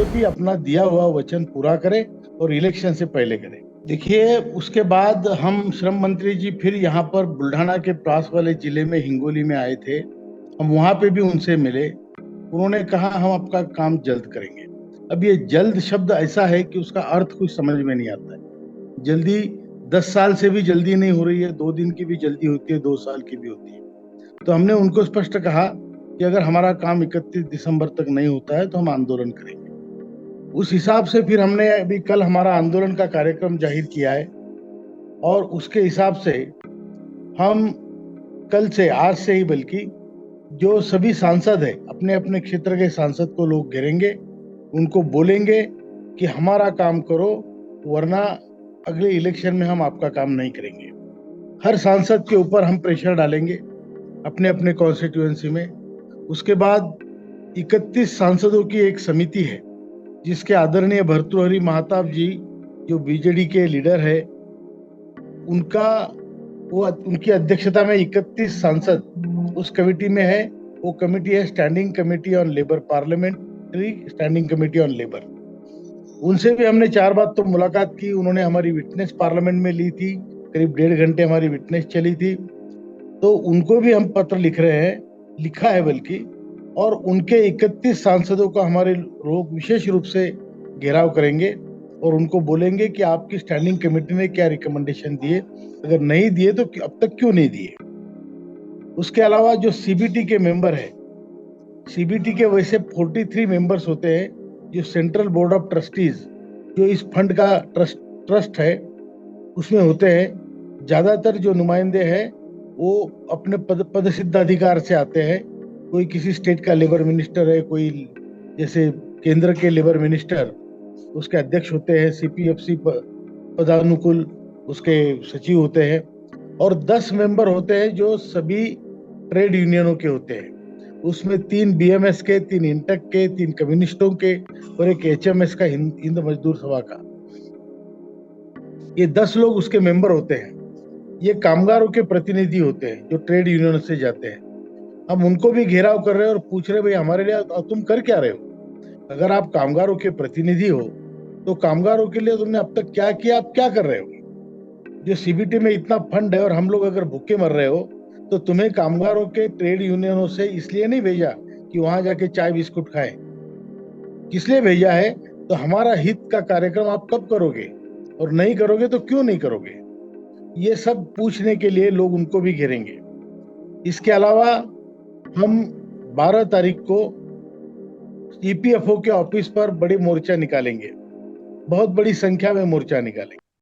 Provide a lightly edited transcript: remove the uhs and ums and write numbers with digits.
भी अपना दिया हुआ वचन पूरा करे और इलेक्शन से पहले करे। देखिए, उसके बाद हम श्रम मंत्री जी फिर यहाँ पर बुल्ढाना के पास वाले जिले में हिंगोली में आए थे। हम वहां पे भी उनसे मिले। उन्होंने कहा हम आपका काम जल्द करेंगे। अब ये जल्द शब्द ऐसा है कि उसका अर्थ कुछ समझ में नहीं आता है। जल्दी 10 साल से भी जल्दी नहीं हो रही है, 2 दिन की भी जल्दी होती है, 2 साल की भी होती है। तो हमने उनको स्पष्ट कहा कि अगर हमारा काम 31 दिसंबर तक नहीं होता है तो हम आंदोलन करेंगे। उस हिसाब से फिर हमने अभी कल हमारा आंदोलन का कार्यक्रम जाहिर किया है और उसके हिसाब से हम कल से, आज से ही बल्कि, जो सभी सांसद है अपने अपने क्षेत्र के सांसद को लोग घेरेंगे, उनको बोलेंगे कि हमारा काम करो वरना अगले इलेक्शन में हम आपका काम नहीं करेंगे। हर सांसद के ऊपर हम प्रेशर डालेंगे अपने अपने कॉन्स्टिट्यूएंसी में। उसके बाद 31 सांसदों की एक समिति है जिसके आदरणीय भर्तृहरि महताब जी जो बीजेडी के लीडर है, उनकी अध्यक्षता में 31 सांसद उस कमेटी में है। वो कमेटी है standing committee on labour, parliamentary standing committee on labour. उनसे भी हमने 4 बार तो मुलाकात की। उन्होंने हमारी विटनेस पार्लियामेंट में ली थी, करीब 1.5 घंटे हमारी विटनेस चली थी। तो उनको भी हम पत्र लिख रहे हैं, लिखा है बल्कि, और उनके 31 सांसदों का हमारे लोग विशेष रूप से घेराव करेंगे और उनको बोलेंगे कि आपकी स्टैंडिंग कमेटी ने क्या रिकमेंडेशन दिए, अगर नहीं दिए तो अब तक क्यों नहीं दिए। उसके अलावा जो सीबीटी के मेंबर है, सीबीटी के वैसे 43 मेंबर्स होते हैं जो सेंट्रल बोर्ड ऑफ ट्रस्टीज, जो इस फंड का ट्रस्ट है, उसमें होते हैं। ज्यादातर जो नुमाइंदे हैं वो अपने पद सिद्धाधिकार से आते हैं। कोई किसी स्टेट का लेबर मिनिस्टर है, कोई जैसे केंद्र के लेबर मिनिस्टर, उसके अध्यक्ष होते हैं। सीपीएफसी पदानुकूल उसके सचिव होते हैं। और 10 मेंबर होते हैं जो सभी ट्रेड यूनियनों के होते हैं। उसमें 3 बीएमएस के, 3 इंटक के, 3 कम्युनिस्टों के और एक एचएमएस का, हिंद मजदूर सभा का। ये 10 लोग उसके मेंबर होते हैं। ये कामगारों के प्रतिनिधि होते हैं जो ट्रेड यूनियन से जाते हैं। हम उनको भी घेराव कर रहे हैं और पूछ रहे भाई हमारे लिए तुम कर क्या रहे हो। अगर आप कामगारों के प्रतिनिधि हो तो कामगारों के लिए तुमने अब तक क्या किया, आप क्या कर रहे हो। जो सीबीटी में इतना फंड है और हम लोग अगर भूखे मर रहे हो तो तुम्हें कामगारों के ट्रेड यूनियनों से इसलिए नहीं भेजा कि वहां जाके चाय बिस्कुट खाए। किस लिए भेजा है? तो हमारा हित का कार्यक्रम आप कब करोगे, और नहीं करोगे तो क्यों नहीं करोगे। ये सब पूछने के लिए लोग उनको भी घेरेंगे। इसके अलावा हम 12 तारीख को ईपीएफओ के ऑफिस पर बड़ी मोर्चा निकालेंगे, बहुत बड़ी संख्या में मोर्चा निकालेंगे।